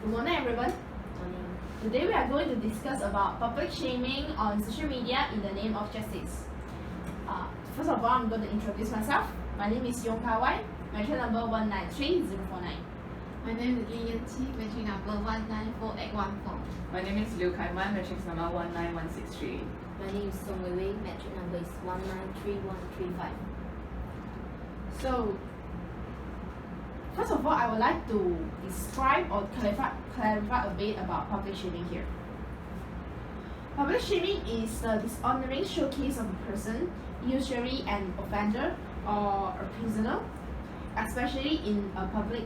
Good morning, everyone. Morning. Today we are going to discuss about public shaming on social media in the name of justice. First of all, I'm going to introduce myself. My name is Yong Kawai, matric number 193049. My name is Li Yanqi, matric number 194814. My name is Liu Kaiman, matrix number 191638. My name is Song Wei Wei, matric number is 193135. So, first of all, I would like to describe or clarify a bit about public shaming here. Public shaming is the dishonoring showcase of a person, usually an offender or a prisoner, especially in a public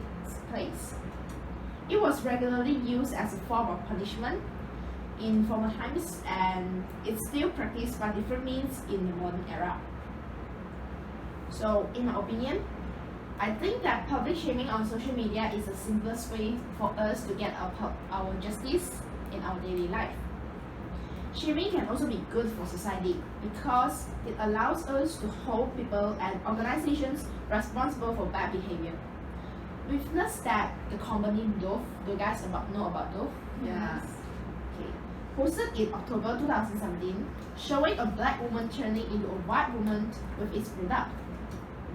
place. It was regularly used as a form of punishment in former times, and it's still practiced by different means in the modern era. So, in my opinion, I think that public shaming on social media is the simplest way for us to get our justice in our daily life. Shaming can also be good for society because it allows us to hold people and organizations responsible for bad behavior. We've noticed that the company Dove, do you guys know about Dove? Yes. Okay. Posted in October 2017, showing a black woman turning into a white woman with its product.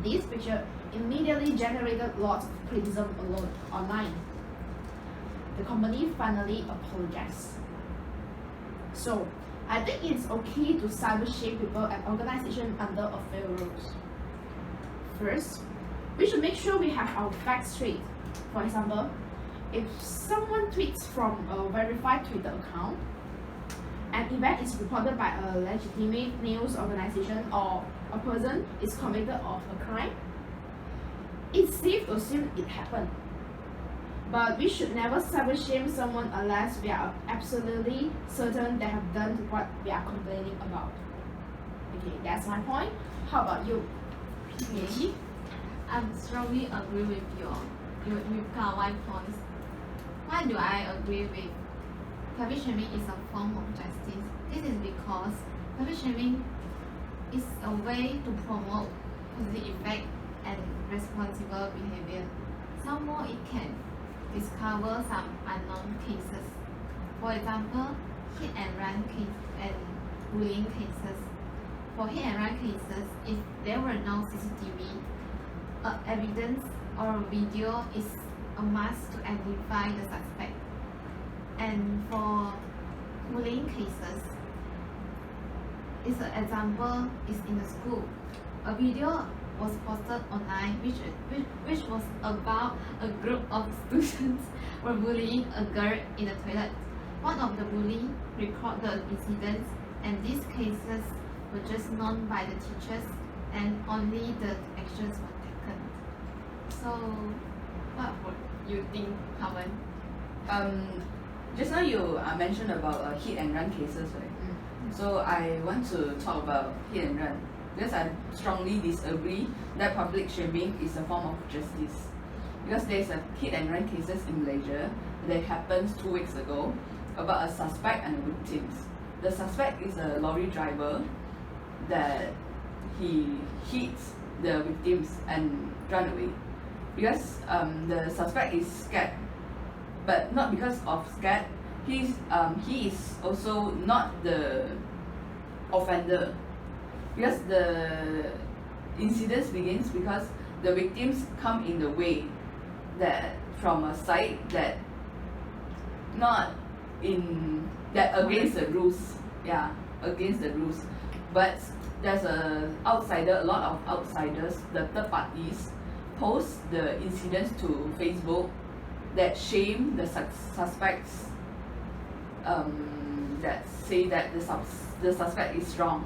This picture immediately generated lots of criticism online. The company finally apologized. So, I think it's okay to cyber shame people and organizations under a few rules. First, we should make sure we have our facts straight. For example, if someone tweets from a verified Twitter account, an event is reported by a legitimate news organization, or a person is convicted of a crime, it's safe to assume it happened. But we should never cyber shame someone unless we are absolutely certain they have done what we are complaining about. Okay, that's my point. How about you? Okay. I strongly agree with with Kawai points. Why do I agree with public shaming is a form of justice? This is because public shaming is a way to promote positive effect and responsible behavior. Some more, it can discover some unknown cases. For example, hit and run case and bullying cases. For hit and run cases, if there were no CCTV, evidence or video is a must to identify the suspect. And for bullying cases, an example is in the school. A video was posted online which was about a group of students were bullying a girl in the toilet. One of the bullies recorded the incidents, and these cases were just known by the teachers, and only the actions were taken. So, what would you think, Havan? Just now you mentioned about hit and run cases, right? So I want to talk about hit and run because I strongly disagree that public shaming is a form of justice. Because there's a hit and run cases in Malaysia that happened 2 weeks ago about a suspect and victims. The suspect is a lorry driver that he hits the victims and run away. Because the suspect is scared, but not because of scared. He is also not the offender, because the incident begins because the victims come in the way that from a side that not in that against the rules, against the rules. But there's a lot of outsiders, the third parties, post the incidents to Facebook that shame the suspects, that say that the suspect is wrong.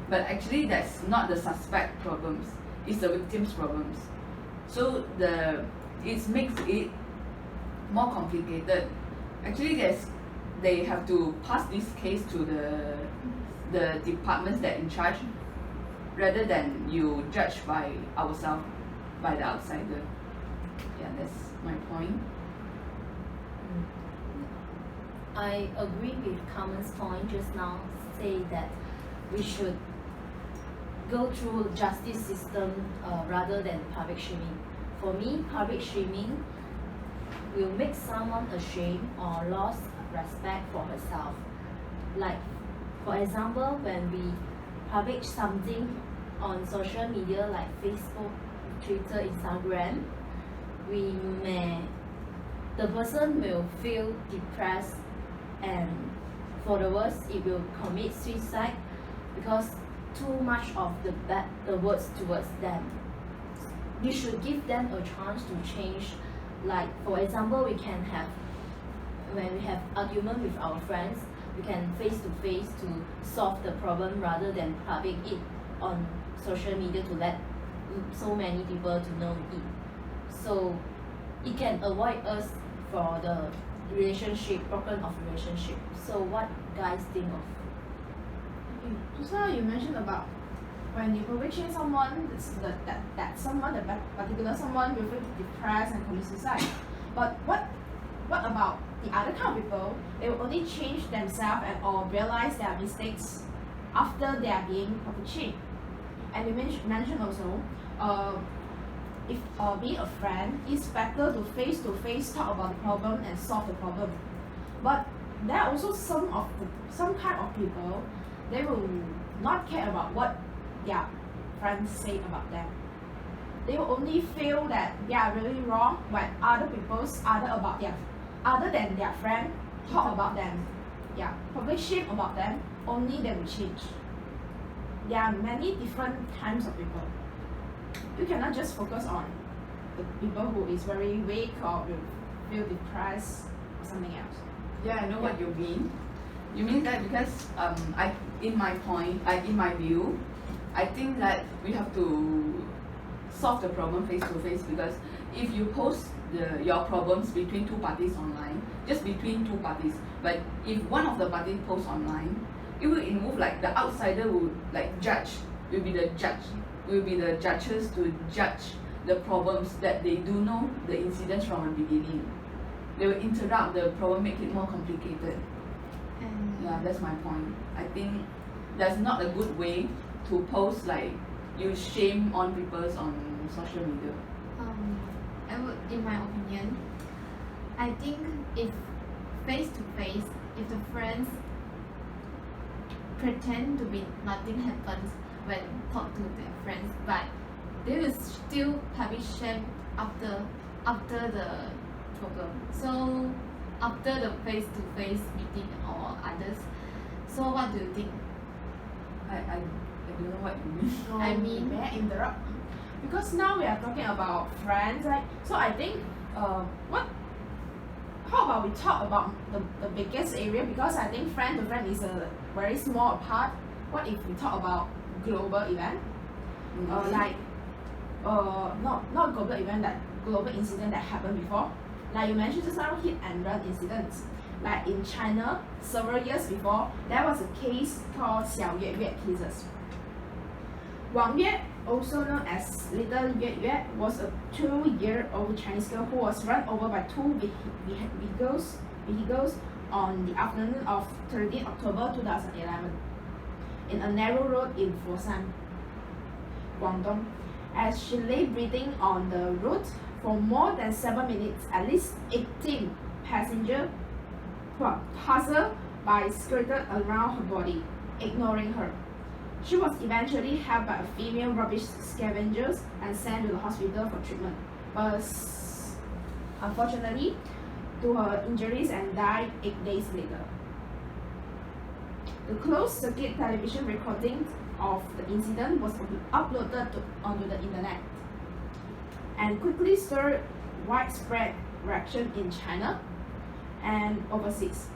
But actually that's not the suspect problems, it's the victim's problems. So it makes it more complicated. Actually they have to pass this case to the departments that in charge, rather than you judge by ourselves, by the outsider. Yeah, that's my point. I agree with Carmen's point just now, say that we should go through justice system rather than public shaming. For me, public shaming will make someone ashamed or lost respect for herself. Like, for example, when we publish something on social media like Facebook, Twitter, Instagram, the person will feel depressed, and for the worst, it will commit suicide because too much of the words towards them. We should give them a chance to change. Like, for example, when we have argument with our friends, we can face to face to solve the problem rather than public it on social media to let so many people to know it. So it can avoid us for the broken of relationship. So what guys think of? Okay, just now you mentioned about when you publishing someone, particular someone will feel depressed and commit suicide. But what about the other kind of people? They will only change themselves or realize their mistakes after they are being published. And you mentioned also, if being a friend, it's better to face talk about the problem and solve the problem. But there are also some kind of people, they will not care about what their friends say about them. They will only feel that they are really wrong when other than their friend talk about them, publish shame about them, only they will change. There are many different kinds of people. You cannot just focus on the people who is very weak or will feel depressed or something else. Yeah, I know what you mean. You mean that because in my view, I think that we have to solve the problem face to face, because if you post your problems between two parties online, just between two parties, but if one of the parties posts online, it will involve like the outsider will be the judges to judge the problems that they do know the incidents from the beginning. They will interrupt the problem, make it more complicated. And Yeah, that's my point. I think that's not a good way to post like you shame on people on social media. in my opinion, I think if face to face, if the friends pretend to be nothing happens when talk to their friends, but they will still publish shame after the problem. So after the face to face meeting or others. So what do you think? I don't know what you mean. I mean- may I interrupt? Because now we are talking about friends, right? So I think how about we talk about the biggest area, because I think friend to friend is a very small part. What if we talk about global event? Not global event, that global incident that happened before. Like you mentioned just now, hit and run incidents. Like in China, several years before, there was a case called Xiao Yue Yue cases. Wang Yue, also known as Little Yue Yue, was a 2-year-old Chinese girl who was run over by two vehicles on the afternoon of 13 October 2011 in a narrow road in Foshan, Guangdong. As she lay breathing on the road for more than 7 minutes, at least 18 passengers passer-by skirted around her body, ignoring her. She was eventually helped by a female rubbish scavengers and sent to the hospital for treatment, but unfortunately, to her injuries and died 8 days later. The closed-circuit television recording of the incident was uploaded onto the internet and quickly stirred widespread reaction in China and overseas.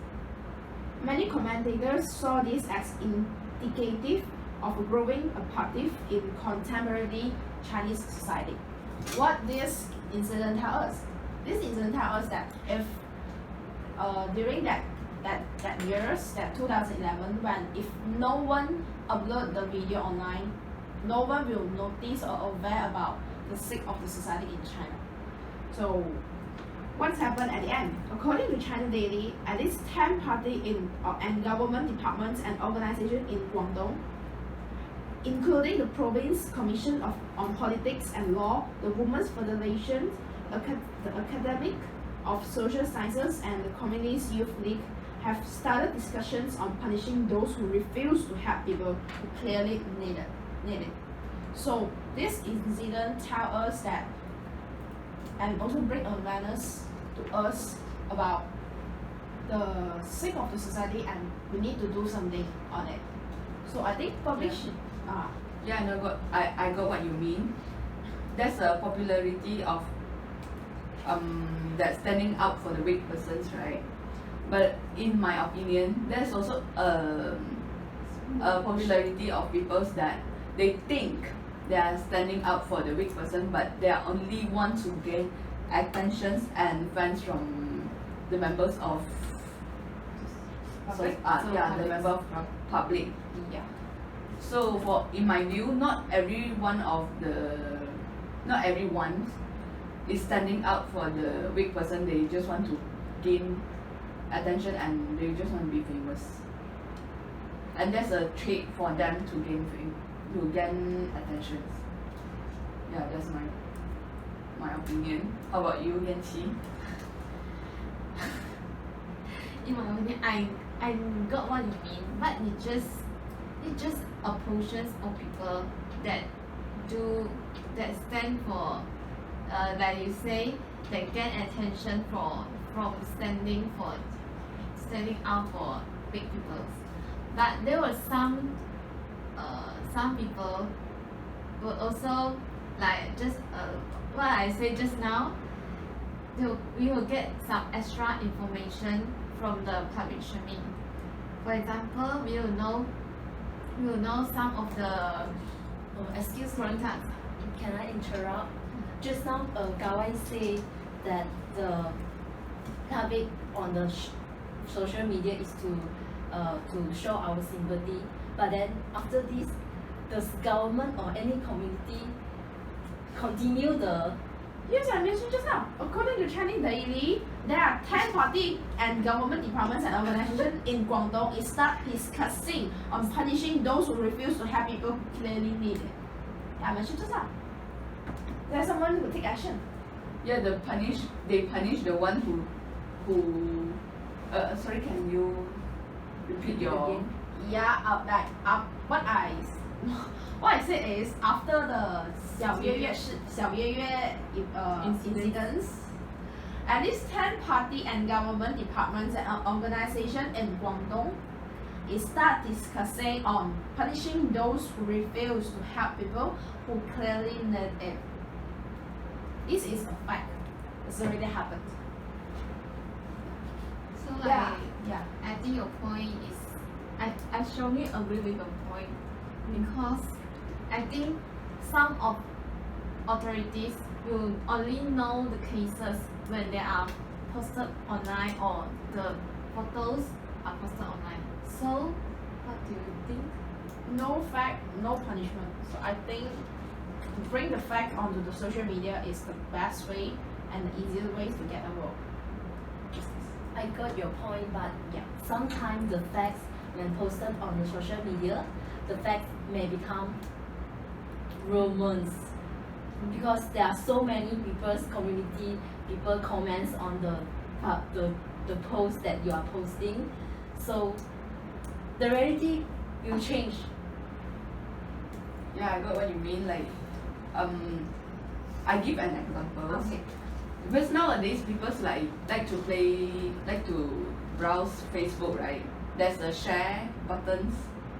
Many commentators saw this as indicative of a growing apathy in contemporary Chinese society. What this incident tells us? This incident tells us that if during that years, that 2011, if no one upload the video online, no one will notice or aware about the state of the society in China. So what's happened at the end? According to China Daily, at least 10 parties and government departments and organizations in Guangdong, including the Province Commission on Politics and Law, the Women's Federation, the Academic of Social Sciences and the Communist Youth League have started discussions on punishing those who refuse to help people who clearly need it. So this incident tells us that, and also bring awareness to us about the sake of the society, and we need to do something on it. So I think public Yeah, I got what you mean. There's a popularity of that standing up for the weak persons, right? But in my opinion, there's also a popularity of people that they think they are standing up for the weak person, but they are only want to gain attentions and fans from the members of Public? the member of public. Yeah. So in my view, not everyone is standing up for the weak person. They just want to gain attention and they just want to be famous. And that's a trait for them to gain fame, to gain attention. Yeah, that's my opinion. How about you, Yanqi? In my opinion, I got what you mean, but it just approaches of people that stand for that you say that get attention from standing out for big people. But there were some people who also like just what I said just now. We will get some extra information from the public shaming. For example, we will know some of the Excuse me, contacts. can I interrupt? Just now, Gawai said that the public on the social media is to show our sympathy. But then after this, does government or any community continue the? Yes, I mentioned just now. According to Chinese Daily, there are 10 party and government departments and organizations in Guangdong is start discussing on punishing those who refuse to help people who clearly need it. Yeah, I mentioned just now. There's someone who take action. Yeah, they punish the one who sorry, can you repeat your Yeah, what I said is after the 小月月 incidents, at least 10 party and government departments and organizations in Guangdong is start discussing on punishing those who refuse to help people who clearly need it. This is a fact. It's already happened. So Yeah. I think your point is I strongly agree with your point because I think some of authorities will only know the cases when they are posted online or the photos are posted online. So what do you think? No fact, no punishment. So I think to bring the fact onto the social media is the best way and the easiest way to get a world justice. I got your point, but yeah, sometimes the facts when posted on the social media, the facts may become rumors because there are so many people comments on the post that you are posting, so the reality will change. Yeah, I got what you mean. Like, I give an example. Okay. Because nowadays people like to browse Facebook, right? There's a share buttons.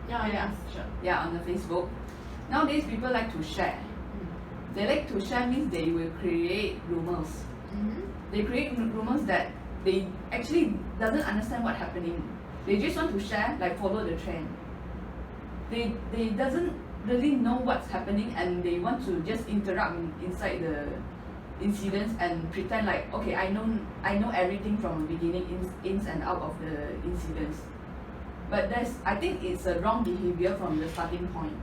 Yeah, sure. Yeah, on the Facebook. Nowadays people like to share. They like to share means they will create rumors. They create rumors that they actually doesn't understand what's happening. They just want to share, like follow the trend. They doesn't really know what's happening and they want to just interrupt inside the incidents and pretend like, okay, I know everything from the beginning, ins and out of the incidents. But I think it's a wrong behavior from the starting point.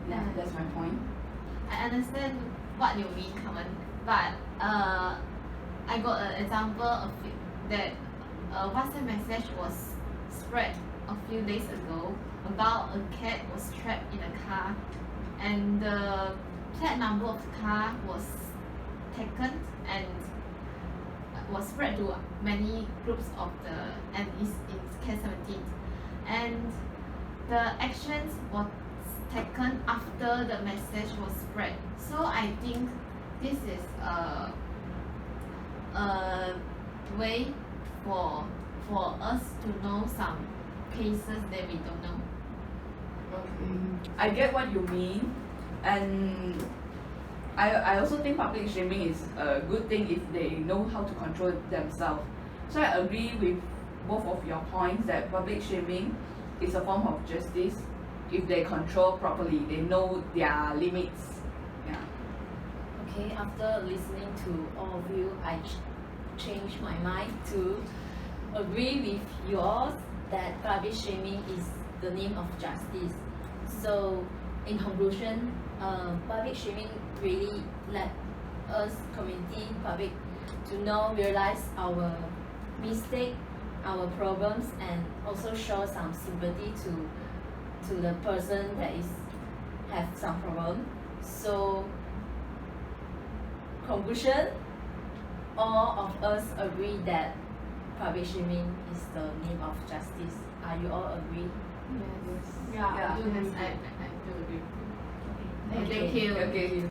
Yeah, that's my point. I understand what you mean, Carmen, but I got an example of it that a WhatsApp message was spread a few days ago about a cat was trapped in a car and the plate number of the car was taken and was spread to many groups of the and is in K17, and the actions was taken after the message was spread. So I think this is a way for us to know some cases that we don't know. Okay. I get what you mean, and I also think public shaming is a good thing if they know how to control themselves. So I agree with both of your points that public shaming is a form of justice if they control properly, they know their limits. Yeah. Okay, after listening to all of you, I changed my mind to agree with yours that public shaming is the name of justice. So, in conclusion, public shaming really let us, community, public, to know, realize our mistake, our problems, and also show some sympathy to the person that is have some problem. So, conclusion, all of us agree that public shaming is the name of justice. Are you all agree? Yes. Yeah. I do agree. Okay. Thank you. Okay.